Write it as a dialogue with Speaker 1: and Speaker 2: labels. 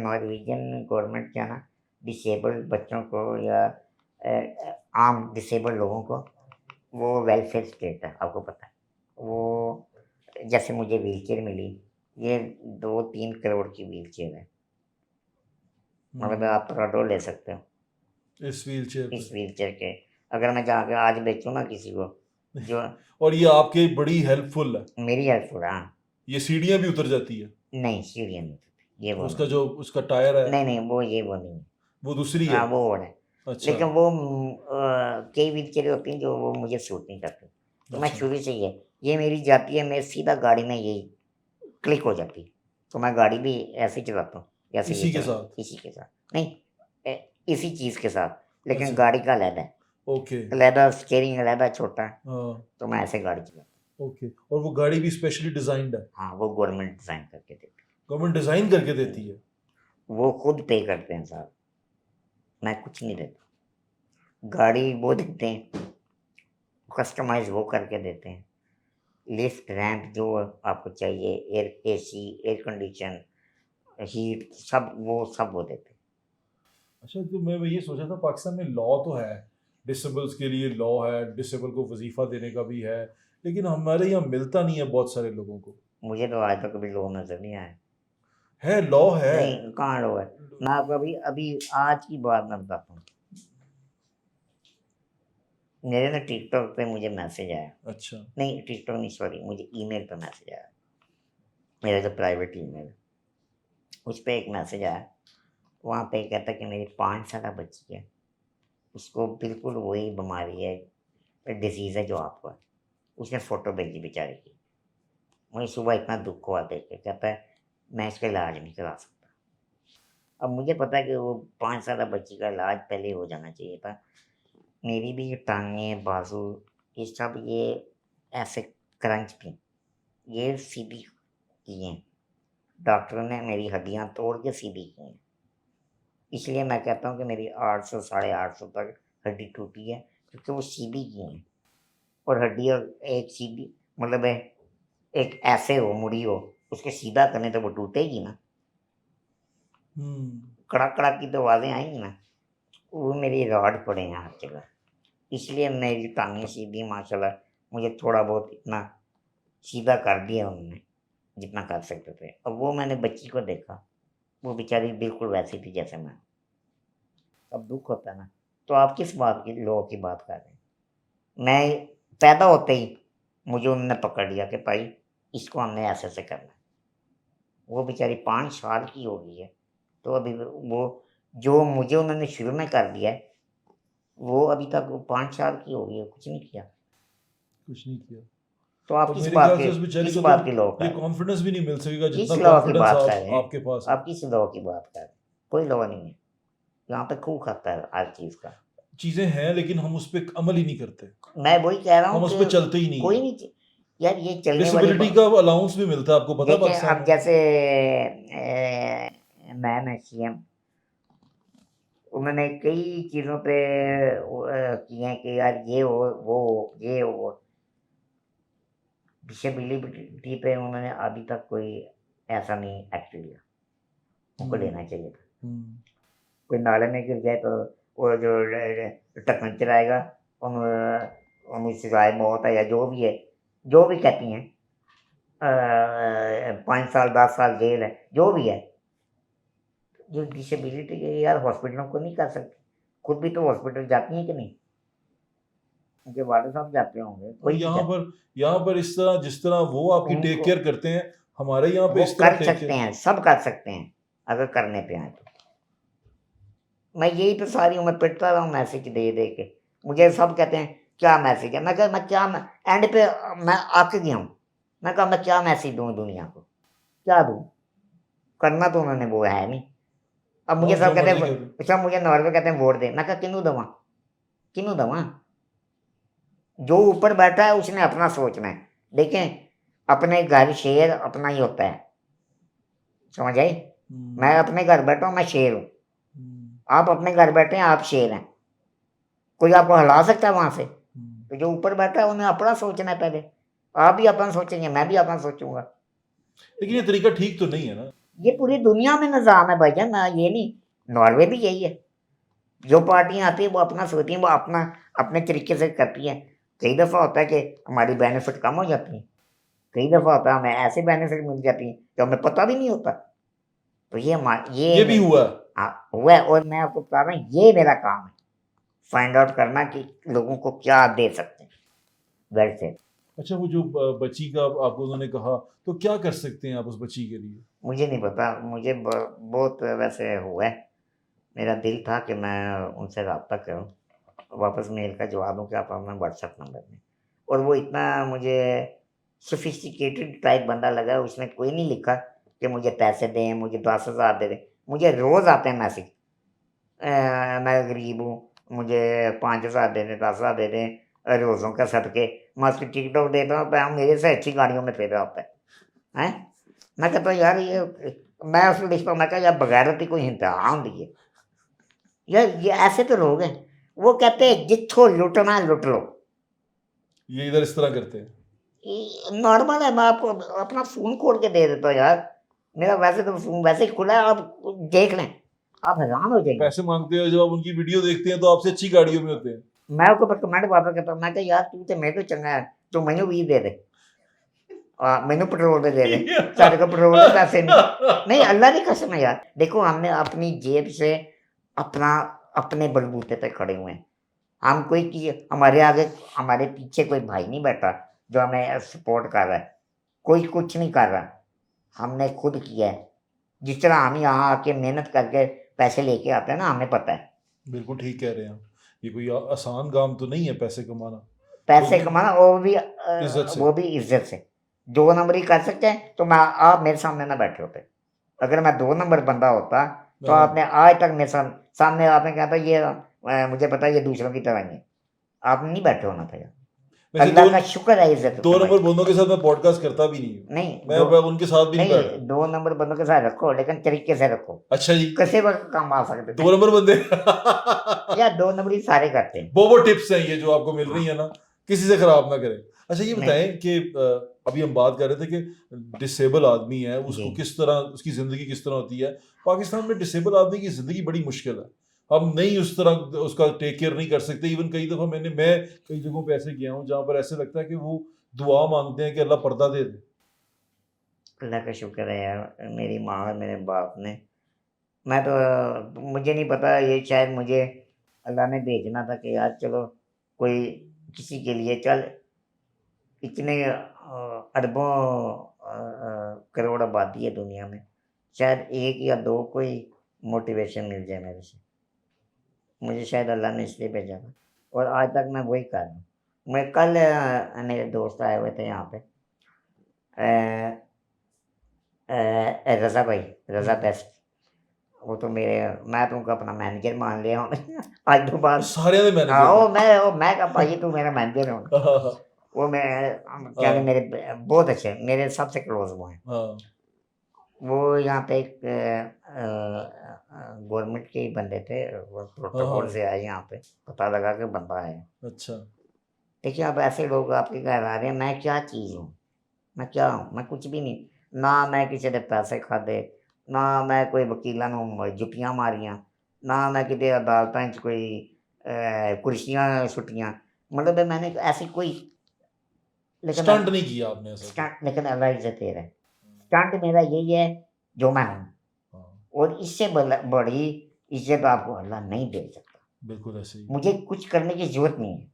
Speaker 1: Norwegian government क्या ना disabled बच्चों को या आम डिसेबल्ड लोगों को वो वेलफेयर स्टेट है, आपको पता है। वो जैसे मुझे व्हीलचेयर मिली, ये 2-3 करोड़ की व्हीलचेयर है। मतलब आप प्रोडो ले सकते हो
Speaker 2: इस व्हील चेयर
Speaker 1: इस
Speaker 2: पे।
Speaker 1: व्हीलचेयर के। अगर मैं जाके आज बेचूँ ना किसी को जो
Speaker 2: और ये आपके बड़ी हेल्पफुल है।
Speaker 1: मेरी हेल्पफुल, हाँ।
Speaker 2: ये सीढ़ियाँ भी उतर जाती है।
Speaker 1: नहीं, सीढ़ियाँ नहीं उतरती, ये वो
Speaker 2: उसका
Speaker 1: नहीं।
Speaker 2: जो उसका टायर है
Speaker 1: नहीं, वो नहीं है।
Speaker 2: वो दूसरी है।
Speaker 1: हाँ, वो और है।
Speaker 2: अच्छा।
Speaker 1: लेकिन वो कई व्हीलचेयर होती हैं जो वो मुझे सूट नहीं करती। तो मैं
Speaker 2: अच्छा।
Speaker 1: शुरू से ये मेरी जाती है, मैं सीधा गाड़ी में यही क्लिक हो जाती है। तो मैं गाड़ी भी ऐसे ही चलाता हूँ, जैसे ये
Speaker 2: इसी के
Speaker 1: चला
Speaker 2: साथ।
Speaker 1: इसी के साथ। नहीं, इसी चीज़ के साथ, लेकिन
Speaker 2: अच्छा।
Speaker 1: गाड़ी का अलग है।
Speaker 2: ओके।
Speaker 1: अलहदा स्टीयरिंग, अलहदा छोटा है,
Speaker 2: हाँ।
Speaker 1: तो मैं ऐसे गाड़ी चलाता
Speaker 2: ओके, और वो गाड़ी भी स्पेशली डिजाइंड है।
Speaker 1: हूँ। हाँ, वो गवर्नमेंट डिज़ाइन करके देती
Speaker 2: गवर्नमेंट डिजाइन करके
Speaker 1: है।
Speaker 2: देती है।
Speaker 1: वो खुद पे करते हैं साहब, मैं कुछ नहीं देता। गाड़ी वो देते हैं, कस्टमाइज़ वो करके देते हैं। लिफ्ट, रैंप जो आपको चाहिए, एसी, एयर कंडीशन, हीट, सब वो देते हैं।
Speaker 2: अच्छा, तो मैं ये सोचा था पाकिस्तान में लॉ तो है, डिसेबल्स के लिए लॉ है, डिसेबल को वजीफा देने का भी है, लेकिन हमारे यहाँ मिलता नहीं है बहुत सारे लोगों को।
Speaker 1: मुझे तो आज तक कभी लोग नज़र नहीं आए।
Speaker 2: है, लॉ है।
Speaker 1: नहीं, कहाँ लोग है? मैं आपको अभी अभी आज की बात मैं बताता हूँ। मेरे ना टिकटॉक पे मुझे मैसेज आया।
Speaker 2: अच्छा।
Speaker 1: नहीं, टिकटॉक नहीं, सॉरी, मुझे ईमेल पे मैसेज आया। मेरा जो प्राइवेट ईमेल है, उस पे एक मैसेज आया। वहाँ पे कहता कि मेरी 5 साल बच्ची है, उसको बिल्कुल वही बीमारी है, डिजीज़ है जो आपको है। उसने फ़ोटो भेजी बेचारे की। मुझे सुबह इतना दुख हुआ देख के, कहता है मैं इसका इलाज नहीं करा सकता। अब मुझे पता है कि वो 5 साल बच्ची का इलाज पहले हो जाना चाहिए था। मेरी भी ये टांगें, बाजू, ये सब ये ऐसे क्रंच थी, ये सीधी की हैं। डॉक्टर ने मेरी हड्डियाँ तोड़ के सीधी की हैं। इसलिए मैं कहता हूँ कि मेरी 800 साढ़े 800 तक हड्डी टूटी है, क्योंकि वो सीधी की हैं। और हड्डी एक सीधी, मतलब एक ऐसे हो, मुड़ी हो, उसके सीधा करने तो वो टूटेगी ना।
Speaker 2: हम्म।
Speaker 1: कड़क कड़क की तो आवाज़ें आएंगी ना। वो मेरी रॉड पड़े हैं हर जगह। इसलिए मेरी टांगें सीधी, माशाल्लाह। मुझे थोड़ा बहुत इतना सीधा कर दिया उन्होंने, जितना कर सकते थे। अब वो मैंने बच्ची को देखा, वो बेचारी बिल्कुल वैसी थी जैसे मैं। अब दुख होता है ना। तो आप किस बात की लॉ की बात कर रहे हैं? मैं पैदा होते ही मुझे उन्होंने पकड़ लिया कि भाई इसको हमने ऐसे करना है। वो बेचारी 5 साल की हो गई है, तो अभी वो जो मुझे उन्होंने शुरू में कर दिया है, वो अभी तक वो 5 साल की हो गई है, कुछ नहीं किया।
Speaker 2: कुछ नहीं किया।
Speaker 1: तो आप
Speaker 2: और मेरे ख्याल से उस बेचारी
Speaker 1: किस
Speaker 2: को तो
Speaker 1: बात की लॉ कर
Speaker 2: ये
Speaker 1: रहे हैं?
Speaker 2: कॉन्फिडेंस भी नहीं मिल सकेगा
Speaker 1: किस
Speaker 2: जितना
Speaker 1: लॉ की
Speaker 2: कॉन्फिडेंस
Speaker 1: बात कर
Speaker 2: आप
Speaker 1: रहे हैं?
Speaker 2: आपके पास है।
Speaker 1: आप किस लॉ की बात कर रहे हैं? कोई लॉ नहीं है। यहाँ पे खूब खाता है हर चीज़ का।
Speaker 2: चीजें हैं लेकिन हम उस पर अमल ही नहीं करते।
Speaker 1: मैं वही कह रहा
Speaker 2: हम
Speaker 1: हूँ
Speaker 2: उस पर
Speaker 1: कि
Speaker 2: चलते ही नहीं
Speaker 1: कोई
Speaker 2: है।
Speaker 1: नहीं यार, ये चलने वाली
Speaker 2: डिसेबिलिटी
Speaker 1: बात।
Speaker 2: का अलाउंस भी मिलता है, आपको पता है
Speaker 1: देखें,
Speaker 2: पाकिस्तान
Speaker 1: अब
Speaker 2: में।
Speaker 1: जैसे मैम है CM, उन्होंने कई चीज़ों पे किए हैं कि यार ये हो, वो हो, ये हो। डिसेबिलिटी पे उन्होंने अभी तक कोई ऐसा नहीं एक्ट लिया, उनको
Speaker 2: हम्म।
Speaker 1: लेना चाहिए था।
Speaker 2: हम्म।
Speaker 1: कोई नाले में गिर जाए तो वो जो ढक्कन चलाएगा, उन उन्हें सजाए मौत है या जो भी है, जो भी कहती हैं, 5 साल 10 साल जेल है, जो भी है। जो डिसेबिलिटी है यार, हॉस्पिटलों को नहीं कर सकती, खुद भी तो हॉस्पिटल जाती हैं कि नहीं? उनके वाले साहब जाते होंगे,
Speaker 2: और
Speaker 1: कोई नहीं जाता।
Speaker 2: यहाँ पर इस तरह जिस तरह वो आपकी टेक
Speaker 1: उनको
Speaker 2: केयर करते हैं, हमारे यहाँ पे
Speaker 1: वो
Speaker 2: इस तरह
Speaker 1: कर
Speaker 2: टेक
Speaker 1: सकते
Speaker 2: केयर।
Speaker 1: हैं, सब कर सकते हैं, अगर करने पे आए तो। मैं यही तो सारी उम्र पिटता रहा हूँ मैसेज दे दे के। मुझे सब कहते हैं क्या मैसेज है, मैं कहा मैं क्या एंड पे मैं आके गया हूँ। मैं कहा मैं क्या मैसेज दूँ दुनिया को, क्या दूँ? करना तो उन्होंने वो है नहीं। अब मुझे
Speaker 2: हाँ,
Speaker 1: सब
Speaker 2: जो
Speaker 1: कहते
Speaker 2: मर्जी
Speaker 1: हैं,
Speaker 2: कर दो।
Speaker 1: अच्छा मुझे नॉर्वे कहते हैं वोट दे। मैं कहा किनू दवा, किनू दवा? जो ऊपर बैठा है उसने अपना सोचना है। देखें, अपने घर शेर अपना ही होता है, समझ आई? मैं
Speaker 2: हम्म।
Speaker 1: अपने घर बैठा हूँ, मैं शेर हूँ।
Speaker 2: हम्म।
Speaker 1: आप अपने घर बैठे हैं, आप शेर हैं। कोई आपको हला सकता है वहां से?
Speaker 2: हम्म।
Speaker 1: तो जो ऊपर बैठा है उन्हें अपना सोचना है पहले। आप भी अपना सोचेंगे, मैं भी अपना सोचूंगा।
Speaker 2: लेकिन ये तरीका ठीक तो नहीं है ना।
Speaker 1: ये पूरी दुनिया में निज़ाम है भाईजान, ना ये नहीं, नॉर्वे भी यही है। जो पार्टियाँ आती हैं वो अपना सोचती हैं, वो अपना अपने तरीके से करती हैं। कई दफ़ा होता है कि हमारी बेनिफिट कम हो जाती है, कई दफ़ा होता है हमें ऐसे बेनिफिट मिल जाती हैं जो हमें पता भी नहीं होता। तो
Speaker 2: ये भी हुआ है।
Speaker 1: हाँ, हुआ है, और मैं आपको बता रहा हूँ ये मेरा काम है, फाइंड आउट करना कि लोगों को क्या दे सकते हैं। वैसे
Speaker 2: अच्छा, वो जो बच्ची का आपको उन्होंने कहा, तो क्या कर सकते हैं आप उस बच्ची के लिए?
Speaker 1: मुझे नहीं पता, मुझे बहुत वैसे हुआ है, मेरा दिल था कि मैं उनसे रब्ता करूँ, वापस मेल का जवाब दूँ कि आप अपना व्हाट्सएप नंबर दें। और वो इतना मुझे सोफिस्टिकेटेड टाइप बंदा लगा, उसने कोई नहीं लिखा कि मुझे पैसे दें, मुझे 10,000 दे दें। मुझे रोज़ आते हैं मैसेज, मैं गरीब हूँ, मुझे 5,000 दे दें, 10,000 दे दें, रोज़ों का सदके, मैं उसकी टिकटॉक देता हूँ, मैं मेरे से अच्छी गाड़ियों में फिर रहा होता है। हैं? मैं कहता हूँ यार ये, मैं उसको लिखता हूँ, मैं कहा यार बगैरती कोई इंतहा होती है। यार ये ऐसे तो लोग हैं। वो कहते हैं जिथों लुटना लुट लो।
Speaker 2: ये इधर इस तरह करते हैं।
Speaker 1: नॉर्मल है, मैं आपको अपना फ़ोन खोल के दे देता हूँ यार। मेरा वैसे तो फ़ोन वैसे ही खुला है, आप देख लें, आप हैरान हो जाएंगे।
Speaker 2: पैसे मांगते हैं, जब आप उनकी वीडियो देखते हैं तो आपसे अच्छी गाड़ियों में होते हैं।
Speaker 1: मैं उसको पर कमेंट वापस करता हूँ, मैं कहा यार तू तो मेरे तो चंगा है, तू मैनू 20 दे दे, मैनू पेट्रोल पे दे दे, सारे को पेट्रोल के पैसे नहीं, अल्लाह की कसम है यार। देखो हमने अपनी जेब से अपना अपने बलबूते पे खड़े हुए हैं। हम कोई की हमारे आगे हमारे पीछे कोई भाई नहीं बैठा जो हमें सपोर्ट कर रहा है, कोई कुछ नहीं कर रहा, हमने खुद किया है। जिस तरह हम यहाँ आके मेहनत करके पैसे लेके आते हैं ना, हमें पता है।
Speaker 2: बिल्कुल ठीक कह रहे हैं आप। ये कोई आसान काम तो नहीं है पैसे कमाना।
Speaker 1: पैसे
Speaker 2: लेकिन
Speaker 1: कमाना,
Speaker 2: इज्जत से।
Speaker 1: वो भी इज्जत से। 2 नंबरी कर सकते हैं तो मैं आप मेरे सामने ना बैठे होते। अगर मैं 2 नंबर बंदा होता तो
Speaker 2: हाँ।
Speaker 1: आपने आज तक मेरे सामने आपने कहा था ये मुझे पता है ये दूसरों की तरह ही है, आपने नहीं बैठे होना था यार।
Speaker 2: वैसे
Speaker 1: अल्लाह का शुक्र है इज्जत
Speaker 2: दो
Speaker 1: कमाई।
Speaker 2: नंबर बंदों के साथ मैं पॉडकास्ट करता भी नहीं हूँ।
Speaker 1: नहीं
Speaker 2: मैं उनके साथ भी नहीं
Speaker 1: नहीं,
Speaker 2: बैठता।
Speaker 1: 2 नंबर बंदों के साथ रखो लेकिन तरीके से रखो।
Speaker 2: अच्छा जी।
Speaker 1: कैसे वक्त काम आ सकते
Speaker 2: 2
Speaker 1: थे
Speaker 2: नंबर बंदे।
Speaker 1: यार, 2 नंबरी सारे करते हैं।
Speaker 2: वो टिप्स हैं ये जो आपको मिल रही
Speaker 1: हाँ,
Speaker 2: है ना, किसी से खराब ना करें। अच्छा, ये
Speaker 1: नहीं
Speaker 2: बताएं कि अभी हम बात कर रहे थे कि डिसेबल आदमी है,
Speaker 1: जी,
Speaker 2: उसको किस तरह उसकी ज़िंदगी किस तरह होती है। पाकिस्तान में डिसेबल आदमी की ज़िंदगी बड़ी मुश्किल है। हम नहीं उस तरह उसका टेक केयर नहीं कर सकते। इवन कई दफ़ा मैं कई जगहों पे ऐसे गया हूँ जहाँ पर ऐसे लगता है कि वो दुआ मांगते हैं कि अल्लाह पर्दा दे दे।
Speaker 1: अल्लाह का शुक्र है यार, मेरी माँ और मेरे बाप ने, मैं तो मुझे नहीं पता, ये शायद मुझे अल्लाह ने भेजना था कि यार चलो कोई किसी के लिए चल, इतने अरबों करोड़ आबादी है दुनिया में, शायद 1 या 2 कोई मोटिवेशन मिल जाए मेरे से। मुझे शायद अल्लाह ने इसलिए भेजा था और आज तक मैं वही कर रहा हूँ। मैं कल मेरे दोस्त आए हुए थे यहाँ पे, अ रज़ा भाई, रज़ा बेस्ट, वो तो मेरे, मैं तो उनको अपना मैनेजर मान लिया हूँ आज तो बाद।
Speaker 2: सारे दे
Speaker 1: हाँ,
Speaker 2: मैनेजर थे।
Speaker 1: वो मैं कहा भाई तू मेरा मैनेजर है।
Speaker 2: हाँ।
Speaker 1: वो मैं कहने मेरे बहुत अच्छे, मेरे सबसे क्लोज वो हैं।
Speaker 2: हाँ।
Speaker 1: वो यहाँ पे एक गवर्नमेंट के ही बंदे थे, वो
Speaker 2: हाँ।
Speaker 1: प्रोटोकॉल
Speaker 2: हाँ।
Speaker 1: से आए यहाँ पे, पता लगा कि बंदा है।
Speaker 2: अच्छा।
Speaker 1: देखिए अब ऐसे लोग आपके घर आ रहे हैं, मैं क्या चीज़ हूँ, मैं क्या हूँ, मैं कुछ भी नहीं। ना मैं किसी के पैसे खाधे, ना मैं कोई वकीलों ਨੂੰ जुटियां मारियां, ना मैं किते अदालतों च कोई कुर्सियां सुटियां, मतलब मैंने ऐसी कोई, लेकिन
Speaker 2: स्टंट नहीं किया आपने ऐसा कोई।
Speaker 1: स्टंट, लेकिन अल्लाह इज्जत दे रहा है। स्टंट मेरा यही है जो मैं हूँ,
Speaker 2: हाँ,
Speaker 1: और इससे बड़ी इज्जत आपको अल्लाह नहीं दे सकता।
Speaker 2: बिल्कुल ऐसे ही।
Speaker 1: मुझे कुछ करने की जरूरत नहीं है।